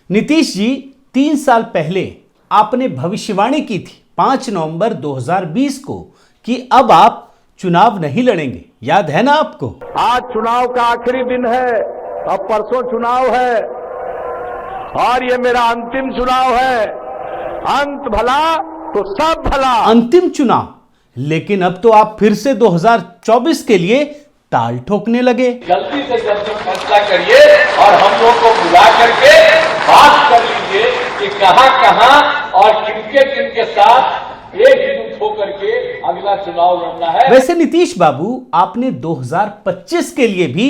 नीतीश जी 3 साल पहले आपने भविष्यवाणी की थी 5 नवंबर 2020 को कि अब आप चुनाव नहीं लड़ेंगे, याद है ना आपको? आज चुनाव का आखिरी दिन है, अब परसों चुनाव है और ये मेरा अंतिम चुनाव है। अंत भला तो सब भला। अंतिम चुनाव, लेकिन अब तो आप फिर से 2024 के लिए ताल ठोकने लगे। जल्दी से जल्दी फैसला करिए और हम लोग को बुला करके बात कर लीजिए कि कहां और किनके साथ एकजुट होकर के अगला चुनाव लड़ना है। वैसे नीतीश बाबू, आपने 2025 के लिए भी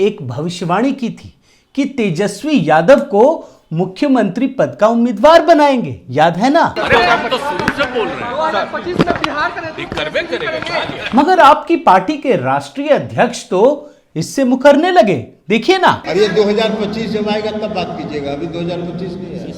एक भविष्यवाणी की थी कि तेजस्वी यादव को मुख्यमंत्री पद का उम्मीदवार बनाएंगे, याद है ना? अरे हम तो शुरू से बोल रहे हैं 2025 में बिहार करबे करेगा। मगर आपकी पार्टी के राष्ट्रीय अध्यक्ष तो इससे मुकरने लगे, देखिए ना। अब ये 2025 जब आएगा तब बात कीजिएगा, अभी 2025 नहीं है,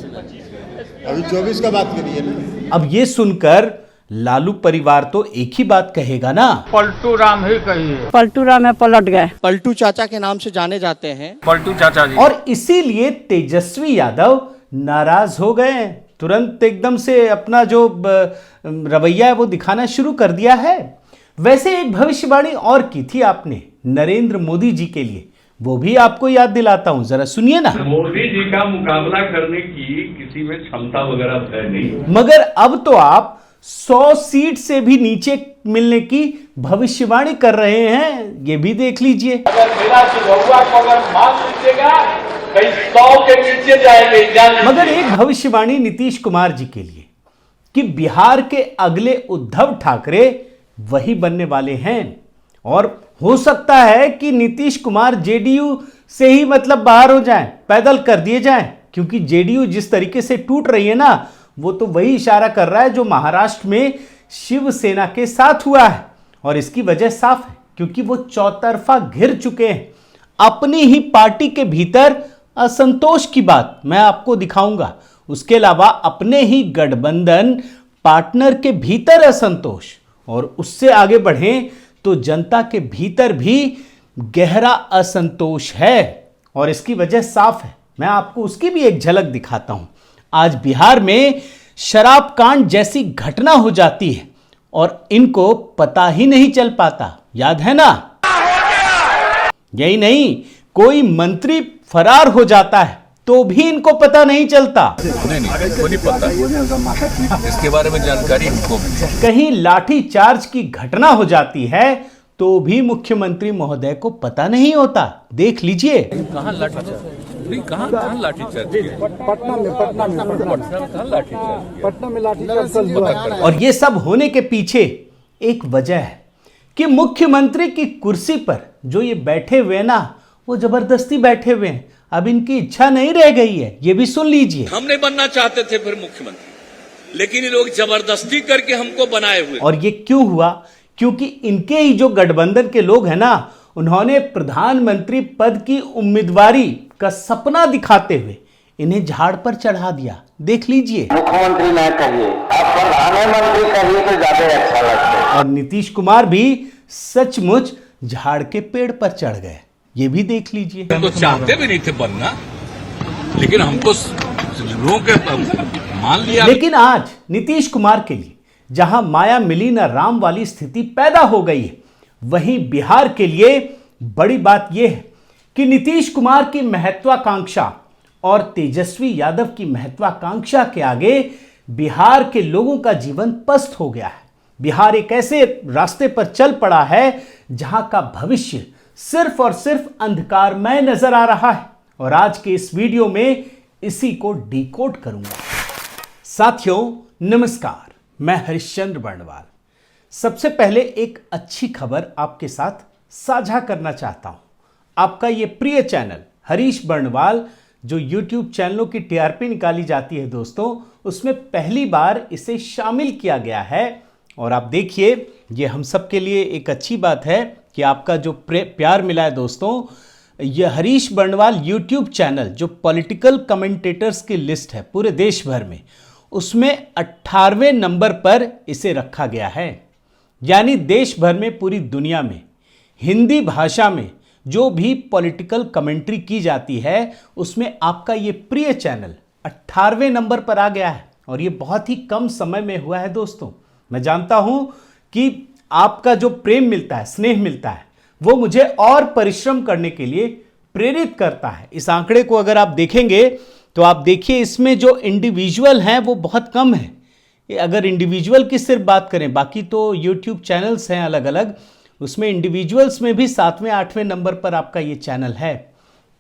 अभी 24 का बात करिए ना। अब ये सुनकर लालू परिवार तो एक ही बात कहेगा ना, पलटू राम ही कहिए। पलटू राम है, पलट गए। पलटू चाचा के नाम से जाने जाते हैं। पलटू चाचा जी। और इसीलिए तेजस्वी यादव नाराज हो गए, तुरंत एकदम से अपना जो रवैया है वो दिखाना शुरू कर दिया है। वैसे एक भविष्यवाणी और की थी आपने नरेंद्र मोदी जी के लिए, वो भी आपको याद दिलाता हूं, जरा सुनिए ना। मोदी जी का मुकाबला करने की किसी में क्षमता वगैरह है नहीं, मगर अब तो आप 100 सीट से भी नीचे मिलने की भविष्यवाणी कर रहे हैं, ये भी देख लीजिए। अगर मेरा चिरौआ को अगर मान लीजिएगा कहीं 100 के नीचे जाएंगे। मगर एक भविष्यवाणी नीतीश कुमार जी के लिए कि बिहार के अगले उद्धव ठाकरे वही बनने वाले हैं और हो सकता है कि नीतीश कुमार जेडीयू से ही मतलब बाहर हो जाएं, पैदल कर दिए जाएं, क्योंकि जेडीयू जिस तरीके से टूट रही है ना, वो तो वही इशारा कर रहा है जो महाराष्ट्र में शिवसेना के साथ हुआ है। और इसकी वजह साफ है, क्योंकि वो चौतरफा घिर चुके हैं। अपनी ही पार्टी के भीतर असंतोष की बात मैं आपको दिखाऊंगा, उसके अलावा अपने ही गठबंधन पार्टनर के भीतर असंतोष, और उससे आगे बढ़ें तो जनता के भीतर भी गहरा असंतोष है। और इसकी वजह साफ है, मैं आपको उसकी भी एक झलक दिखाता हूं। आज बिहार में शराब कांड जैसी घटना हो जाती है और इनको पता ही नहीं चल पाता, याद है ना? यही नहीं, कोई मंत्री फरार हो जाता है तो भी इनको पता नहीं चलता। नहीं पता, इसके बारे में जानकारी हमको। कहीं लाठी चार्ज की घटना हो जाती है तो भी मुख्यमंत्री महोदय को पता नहीं होता, देख लीजिए। कहाँ लाठी चार्ज? पटना में लाठी। और ये सब होने के पीछे एक वजह है कि मुख्यमंत्री की कुर्सी पर जो ये बैठे हुए ना, वो जबरदस्ती बैठे हुए हैं, अब इनकी इच्छा नहीं रह गई है, ये भी सुन लीजिए। हम नहीं बनना चाहते थे फिर मुख्यमंत्री, लेकिन ये लोग जबरदस्ती करके हमको बनाए हुए। और ये क्यों हुआ? क्योंकि इनके ही जो गठबंधन के लोग हैं ना, उन्होंने प्रधानमंत्री पद की उम्मीदवारी का सपना दिखाते हुए इन्हें झाड़ पर चढ़ा दिया, देख लीजिए। मुख्यमंत्री ना कहिए, आप प्रधानमंत्री कहिए तो ज्यादा अच्छा लगता है। और नीतीश कुमार भी सचमुच झाड़ के पेड़ पर चढ़ गए, ये भी देख लीजिए। हम तो चाहते भी नहीं थे बनना, लेकिन हमको लोगों के मान लिया। लेकिन आज नीतीश कुमार के लिए जहां माया मिली न राम वाली स्थिति पैदा हो गई है, वहीं बिहार के लिए बड़ी बात यह है कि नीतीश कुमार की महत्वाकांक्षा और तेजस्वी यादव की महत्वाकांक्षा के आगे बिहार के लोगों का जीवन पस्त हो गया है। बिहार एक ऐसे रास्ते पर चल पड़ा है जहां का भविष्य सिर्फ और सिर्फ अंधकारमय नजर आ रहा है। और आज के इस वीडियो में इसी को डिकोड करूंगा। साथियों नमस्कार, मैं हरिश्चंद्र बर्णवाल। सबसे पहले एक अच्छी खबर आपके साथ साझा करना चाहता हूं। आपका ये प्रिय चैनल हरीश बर्णवाल, जो YouTube चैनलों की टीआरपी निकाली जाती है दोस्तों, उसमें पहली बार इसे शामिल किया गया है। और आप देखिए, ये हम सब के लिए एक अच्छी बात है कि आपका जो प्यार मिला है दोस्तों। यह हरीश बर्णवाल YouTube चैनल जो पॉलिटिकल कमेंटेटर्स की लिस्ट है पूरे देश भर में, उसमें 18वें नंबर पर इसे रखा गया है। यानी देश भर में, पूरी दुनिया में हिंदी भाषा में जो भी पॉलिटिकल कमेंट्री की जाती है, उसमें आपका ये प्रिय चैनल 18वें नंबर पर आ गया है और ये बहुत ही कम समय में हुआ है दोस्तों। मैं जानता हूं कि आपका जो प्रेम मिलता है, स्नेह मिलता है, वो मुझे और परिश्रम करने के लिए प्रेरित करता है। इस आंकड़े को अगर आप देखेंगे तो आप देखिए इसमें जो इंडिविजुअल हैं वो बहुत कम है। अगर इंडिविजुअल की सिर्फ बात करें, बाकी तो यूट्यूब चैनल्स हैं अलग अलग, उसमें इंडिविजुअल्स में भी 7वें 8वें नंबर पर आपका ये चैनल है।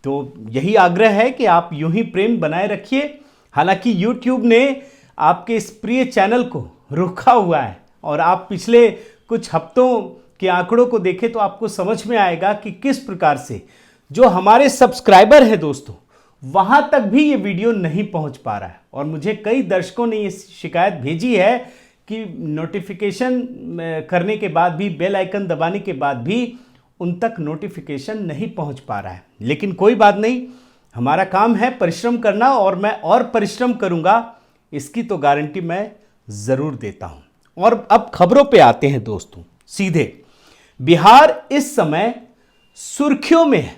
तो यही आग्रह है कि आप यूं ही प्रेम बनाए रखिए। हालांकि यूट्यूब ने आपके इस प्रिय चैनल को रोका हुआ है और आप पिछले कुछ हफ्तों के आंकड़ों को देखें तो आपको समझ में आएगा कि किस प्रकार से जो हमारे सब्सक्राइबर हैं दोस्तों, वहां तक भी ये वीडियो नहीं पहुंच पा रहा है। और मुझे कई दर्शकों ने ये शिकायत भेजी है कि नोटिफिकेशन करने के बाद भी, बेल आइकन दबाने के बाद भी उन तक नोटिफिकेशन नहीं पहुंच पा रहा है। लेकिन कोई बात नहीं, हमारा काम है परिश्रम करना और मैं और परिश्रम करूंगा, इसकी तो गारंटी मैं जरूर देता हूं। और अब खबरों पे आते हैं दोस्तों सीधे। बिहार इस समय सुर्खियों में है,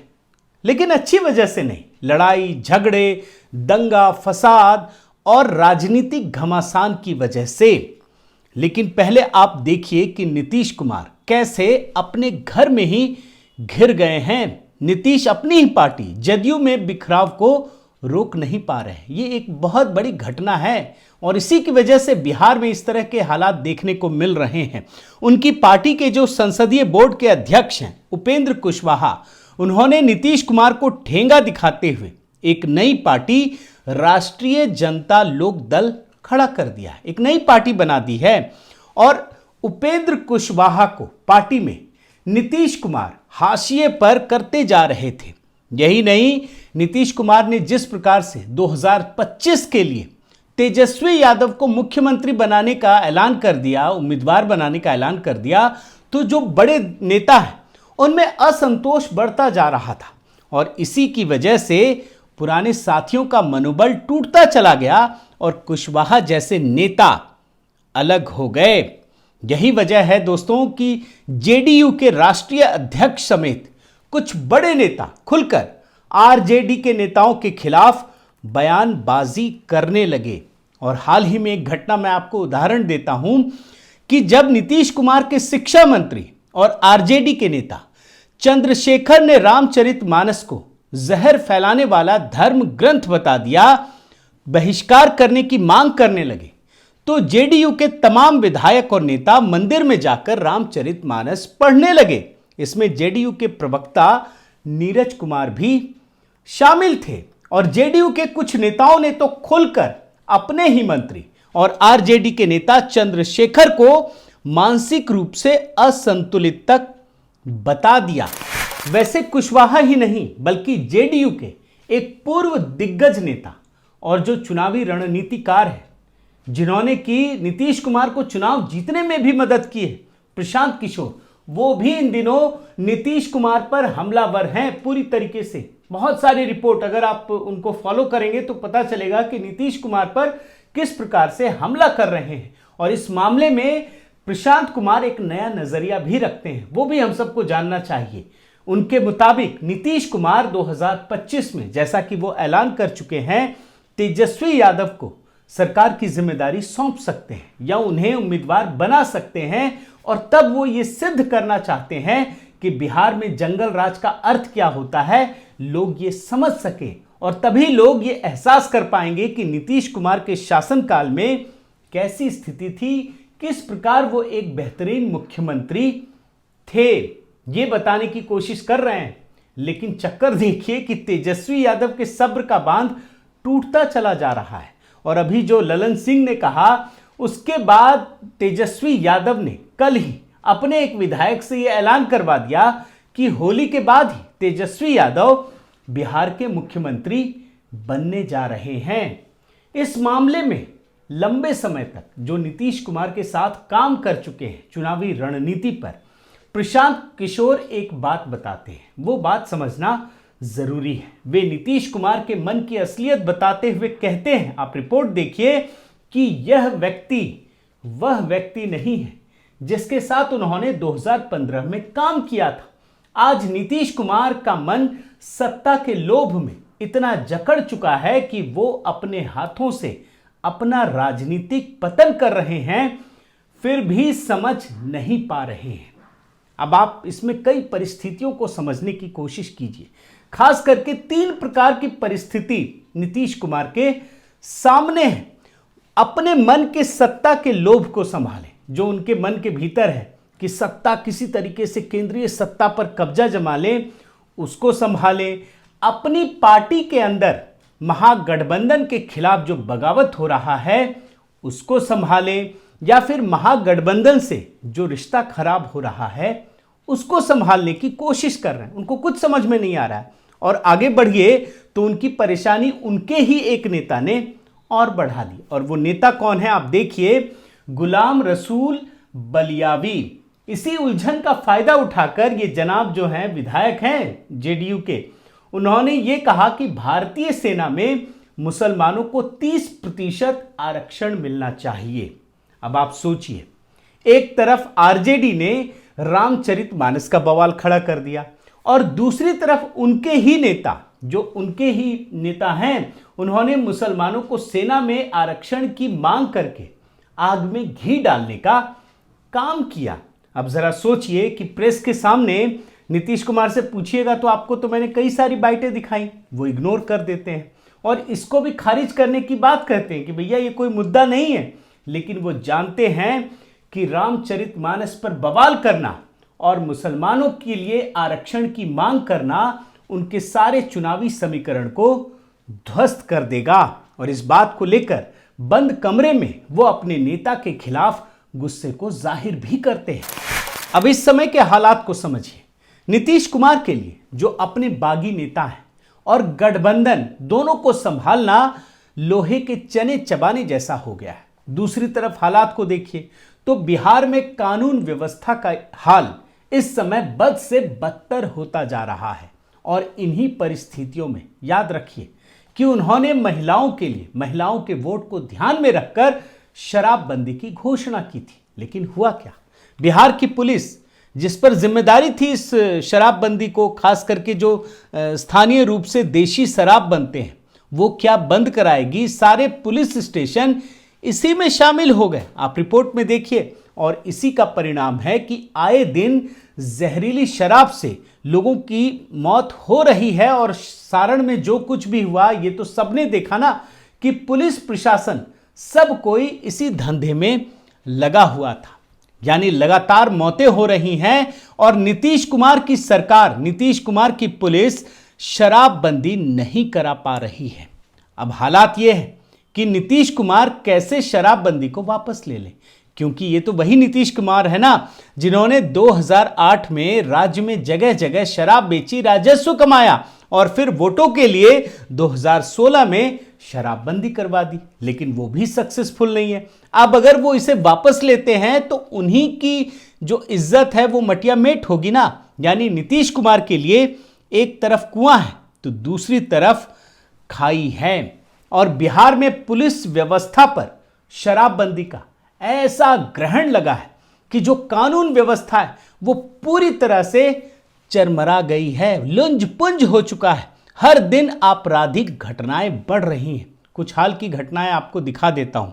लेकिन अच्छी वजह से नहीं। लड़ाई झगड़े, दंगा फसाद और राजनीतिक घमासान की वजह से। लेकिन पहले आप देखिए कि नीतीश कुमार कैसे अपने घर में ही घिर गए हैं। नीतीश अपनी ही पार्टी जदयू में बिखराव को रोक नहीं पा रहे। ये एक बहुत बड़ी घटना है और इसी की वजह से बिहार में इस तरह के हालात देखने को मिल रहे हैं। उनकी पार्टी के जो संसदीय बोर्ड के अध्यक्ष हैं उपेंद्र कुशवाहा, उन्होंने नीतीश कुमार को ठेंगा दिखाते हुए एक नई पार्टी राष्ट्रीय जनता लोक दल खड़ा कर दिया है। एक नई पार्टी बना दी है और उपेंद्र कुशवाहा को पार्टी में नीतीश कुमार हाशिए पर करते जा रहे थे। यही नहीं, नीतीश कुमार ने जिस प्रकार से 2025 के लिए तेजस्वी यादव को मुख्यमंत्री बनाने का ऐलान कर दिया, उम्मीदवार बनाने का ऐलान कर दिया, तो जो बड़े नेता हैं उनमें असंतोष बढ़ता जा रहा था और इसी की वजह से पुराने साथियों का मनोबल टूटता चला गया और कुशवाहा जैसे नेता अलग हो गए। यही वजह है दोस्तों कि जेडीयू के राष्ट्रीय अध्यक्ष समेत कुछ बड़े नेता खुलकर आरजेडी के नेताओं के खिलाफ बयानबाजी करने लगे। और हाल ही में एक घटना मैं आपको उदाहरण देता हूं कि जब नीतीश कुमार के शिक्षा मंत्री और आरजेडी के नेता चंद्रशेखर ने रामचरितमानस को जहर फैलाने वाला धर्म ग्रंथ बता दिया, बहिष्कार करने की मांग करने लगे, तो जेडीयू के तमाम विधायक और नेता मंदिर में जाकर रामचरितमानस पढ़ने लगे। इसमें जेडीयू के प्रवक्ता नीरज कुमार भी शामिल थे और जेडीयू के कुछ नेताओं ने तो खुलकर अपने ही मंत्री और आरजेडी के नेता चंद्रशेखर को मानसिक रूप से असंतुलित तक बता दिया। वैसे कुशवाहा ही नहीं बल्कि जेडीयू के एक पूर्व दिग्गज नेता और जो चुनावी रणनीतिकार है, जिन्होंने की नीतीश कुमार को चुनाव जीतने में भी मदद की है, प्रशांत किशोर, वो भी इन दिनों नीतीश कुमार पर हमलावर हैं पूरी तरीके से। बहुत सारी रिपोर्ट अगर आप उनको फॉलो करेंगे तो पता चलेगा कि नीतीश कुमार पर किस प्रकार से हमला कर रहे हैं। और इस मामले में प्रशांत कुमार एक नया नजरिया भी रखते हैं, वो भी हम सबको जानना चाहिए। उनके मुताबिक नीतीश कुमार 2025 में, जैसा कि वो ऐलान कर चुके हैं, तेजस्वी यादव को सरकार की जिम्मेदारी सौंप सकते हैं या उन्हें उम्मीदवार बना सकते हैं। और तब वो ये सिद्ध करना चाहते हैं कि बिहार में जंगल राज का अर्थ क्या होता है, लोग ये समझ सके और तभी लोग ये एहसास कर पाएंगे कि नीतीश कुमार के शासनकाल में कैसी स्थिति थी, किस प्रकार वो एक बेहतरीन मुख्यमंत्री थे। ये बताने की कोशिश कर रहे हैं, लेकिन चक्कर देखिए कि तेजस्वी यादव के सब्र का बांध टूटता चला जा रहा है। और अभी जो ललन सिंह ने कहा, उसके बाद तेजस्वी यादव ने कल ही अपने एक विधायक से यह ऐलान करवा दिया कि होली के बाद ही तेजस्वी यादव बिहार के मुख्यमंत्री बनने जा रहे हैं। इस मामले में लंबे समय तक जो नीतीश कुमार के साथ काम कर चुके हैं चुनावी रणनीति पर, प्रशांत किशोर एक बात बताते हैं, वो बात समझना जरूरी है। वे नीतीश कुमार के मन की असलियत बताते हुए कहते हैं, आप रिपोर्ट देखिए, कि यह व्यक्ति वह व्यक्ति नहीं है जिसके साथ उन्होंने 2015 में काम किया था। आज नीतीश कुमार का मन सत्ता के लोभ में इतना जकड़ चुका है कि वो अपने हाथों से अपना राजनीतिक पतन कर रहे हैं, फिर भी समझ नहीं पा रहे हैं। अब आप इसमें कई परिस्थितियों को समझने की कोशिश कीजिए। खास करके 3 प्रकार की परिस्थिति नीतीश कुमार के सामने है। अपने मन के सत्ता के लोभ को संभालें, जो उनके मन के भीतर है कि सत्ता किसी तरीके से केंद्रीय सत्ता पर कब्जा जमा लें, उसको संभालें। अपनी पार्टी के अंदर महागठबंधन के खिलाफ जो बगावत हो रहा है उसको संभालें, या फिर महागठबंधन से जो रिश्ता खराब हो रहा है उसको संभालने की कोशिश कर रहे हैं। उनको कुछ समझ में नहीं आ रहा है और आगे बढ़िए तो उनकी परेशानी उनके ही एक नेता ने और बढ़ा दी। और वो नेता कौन है आप देखिए, गुलाम रसूल बलियावी। इसी उलझन का फायदा उठाकर ये जनाब जो हैं विधायक हैं जेडीयू के, उन्होंने ये कहा कि भारतीय सेना में मुसलमानों को 30% आरक्षण मिलना चाहिए। अब आप सोचिए, एक तरफ आरजेडी ने रामचरितमानस का बवाल खड़ा कर दिया और दूसरी तरफ उनके ही नेता, जो उनके ही नेता हैं, उन्होंने मुसलमानों को सेना में आरक्षण की मांग करके आग में घी डालने का काम किया। अब जरा सोचिए कि प्रेस के सामने नीतीश कुमार से पूछिएगा तो आपको तो मैंने कई सारी बाइटें दिखाई, वो इग्नोर कर देते हैं और इसको भी खारिज करने की बात करते हैं कि भैया ये कोई मुद्दा नहीं है। लेकिन वो जानते हैं कि रामचरितमानस पर बवाल करना और मुसलमानों के लिए आरक्षण की मांग करना उनके सारे चुनावी समीकरण को ध्वस्त कर देगा। और इस बात को लेकर बंद कमरे में वो अपने नेता के खिलाफ गुस्से को जाहिर भी करते हैं। अब इस समय के हालात को समझिए। नीतीश कुमार के लिए, जो अपने बागी नेता हैं और गठबंधन, दोनों को संभालना लोहे के चने चबाने जैसा हो गया है। दूसरी तरफ हालात को देखिए तो बिहार में कानून व्यवस्था का हाल इस समय बद से बदतर होता जा रहा है। और इन्हीं परिस्थितियों में याद रखिए कि उन्होंने महिलाओं के लिए, महिलाओं के वोट को ध्यान में रखकर शराबबंदी की घोषणा की थी। लेकिन हुआ क्या? बिहार की पुलिस, जिस पर जिम्मेदारी थी इस शराबबंदी को, खास करके जो स्थानीय रूप से देशी शराब बनते हैं, वो क्या बंद कराएगी? सारे पुलिस स्टेशन इसी में शामिल हो गए। आप रिपोर्ट में देखिए। और इसी का परिणाम है कि आए दिन जहरीली शराब से लोगों की मौत हो रही है। और सारण में जो कुछ भी हुआ, ये तो सबने देखा ना कि पुलिस प्रशासन, सब कोई इसी धंधे में लगा हुआ था। यानी लगातार मौतें हो रही हैं और नीतीश कुमार की सरकार, नीतीश कुमार की पुलिस शराबबंदी नहीं करा पा रही है। अब हालात यह है कि नीतीश कुमार कैसे शराबबंदी को वापस ले लें, क्योंकि ये तो वही नीतीश कुमार है ना जिन्होंने 2008 में राज्य में जगह जगह शराब बेची, राजस्व कमाया और फिर वोटों के लिए 2016 में शराबबंदी करवा दी। लेकिन वो भी सक्सेसफुल नहीं है। अब अगर वो इसे वापस लेते हैं तो उन्हीं की जो इज्जत है वो मटिया मेट होगी ना। यानी नीतीश कुमार के लिए एक तरफ कुआं है तो दूसरी तरफ खाई है। और बिहार में पुलिस व्यवस्था पर शराबबंदी का ऐसा ग्रहण लगा है कि जो कानून व्यवस्था है वो पूरी तरह से चरमरा गई है, लुंज पुंज हो चुका है। हर दिन आपराधिक घटनाएं बढ़ रही हैं। कुछ हाल की घटनाएं आपको दिखा देता हूं।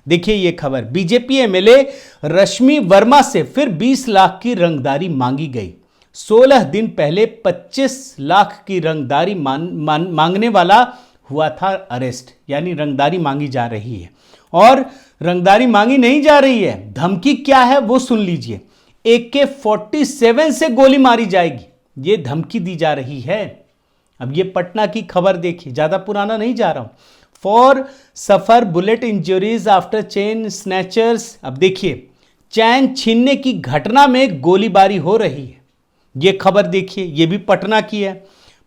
देखिए ये खबर, बीजेपी एमएलए रश्मि वर्मा से फिर 20 लाख की रंगदारी मांगी गई। 16 दिन पहले 25 लाख की रंगदारी मांगने वाला हुआ था अरेस्ट। यानी रंगदारी मांगी जा रही है। और रंगदारी मांगी नहीं जा रही है, धमकी क्या है वो सुन लीजिए। AK-47 से गोली मारी जाएगी, ये धमकी दी जा रही है। अब ये पटना की खबर देखिए, ज्यादा पुराना नहीं जा रहा हूं। For suffer bullet injuries after chain snatchers. अब देखिए, चैन छीनने की घटना में गोलीबारी हो रही है। ये खबर देखिए, ये भी पटना की है।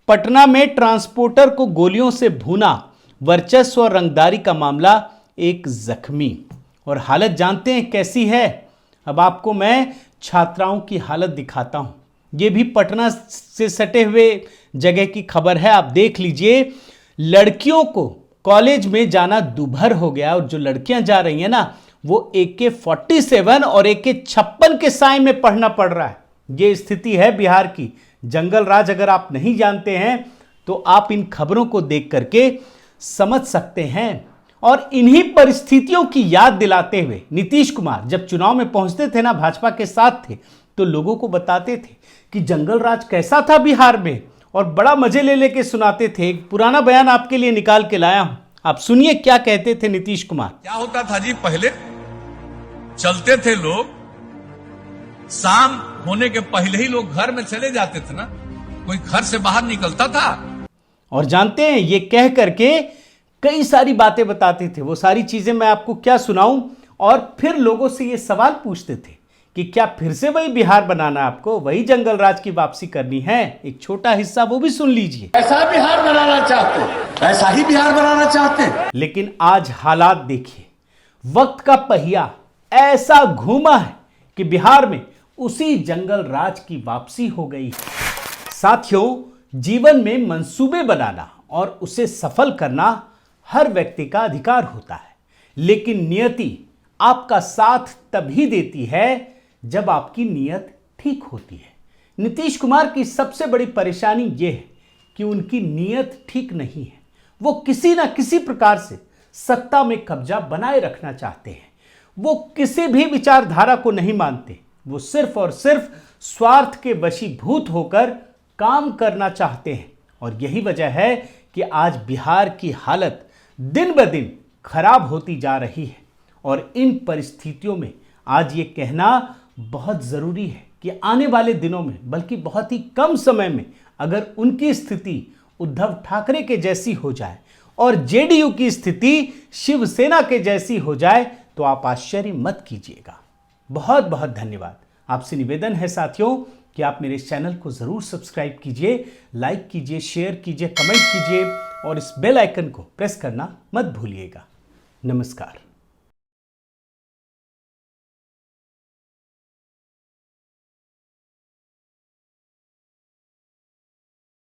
पटना में ट्रांसपोर्टर को गोलियों से भूना, वर्चस्व और रंगदारी का मामला, एक जख्मी। और हालत जानते हैं कैसी है? अब आपको मैं छात्राओं की हालत दिखाता हूं। यह भी पटना से सटे हुए जगह की खबर है, आप देख लीजिए। लड़कियों को कॉलेज में जाना दूभर हो गया और जो लड़कियां जा रही हैं ना, वो AK-47 और AK-56 के साए में पढ़ना पड़ रहा है। ये स्थिति है बिहार की। जंगल राज अगर आप नहीं जानते हैं तो आप इन खबरों को देख करके समझ सकते हैं। और इन्हीं परिस्थितियों की याद दिलाते हुए नीतीश कुमार जब चुनाव में पहुंचते थे ना, भाजपा के साथ थे, तो लोगों को बताते थे कि जंगल राज कैसा था बिहार में, और बड़ा मजे ले लेके सुनाते थे। एक पुराना बयान आपके लिए निकाल के लाया हूं, आप सुनिए क्या कहते थे नीतीश कुमार। क्या होता था जी, पहले चलते थे लोग, शाम होने के पहले ही लोग घर में चले जाते थे ना, कोई घर से बाहर निकलता था। और जानते हैं ये कह करके कई सारी बातें बताते थे, वो सारी चीजें मैं आपको क्या सुनाऊं। और फिर लोगों से ये सवाल पूछते थे कि क्या फिर से वही बिहार बनाना, आपको वही जंगल राज की वापसी करनी है। एक छोटा हिस्सा वो भी सुन लीजिए। ऐसा बिहार बनाना चाहते, ऐसा ही बिहार बनाना चाहते। लेकिन आज हालात देखिए, वक्त का पहिया ऐसा घूमा है कि बिहार में उसी जंगल राज की वापसी हो गई। साथियों, जीवन में मंसूबे बनाना और उसे सफल करना हर व्यक्ति का अधिकार होता है, लेकिन नियति आपका साथ तभी देती है जब आपकी नीयत ठीक होती है। नीतीश कुमार की सबसे बड़ी परेशानी यह है कि उनकी नीयत ठीक नहीं है। वो किसी ना किसी प्रकार से सत्ता में कब्जा बनाए रखना चाहते हैं। वो किसी भी विचारधारा को नहीं मानते, वो सिर्फ और सिर्फ स्वार्थ के वशीभूत होकर काम करना चाहते हैं। और यही वजह है कि आज बिहार की हालत दिन ब दिन खराब होती जा रही है। और इन परिस्थितियों में आज ये कहना बहुत ज़रूरी है कि आने वाले दिनों में, बल्कि बहुत ही कम समय में, अगर उनकी स्थिति उद्धव ठाकरे के जैसी हो जाए और जेडीयू की स्थिति शिवसेना के जैसी हो जाए तो आप आश्चर्य मत कीजिएगा। बहुत बहुत धन्यवाद। आपसे निवेदन है साथियों कि आप मेरे इस चैनल को ज़रूर सब्सक्राइब कीजिए, लाइक कीजिए, शेयर कीजिए, कमेंट कीजिए और इस बेल आइकन को प्रेस करना मत भूलिएगा। नमस्कार।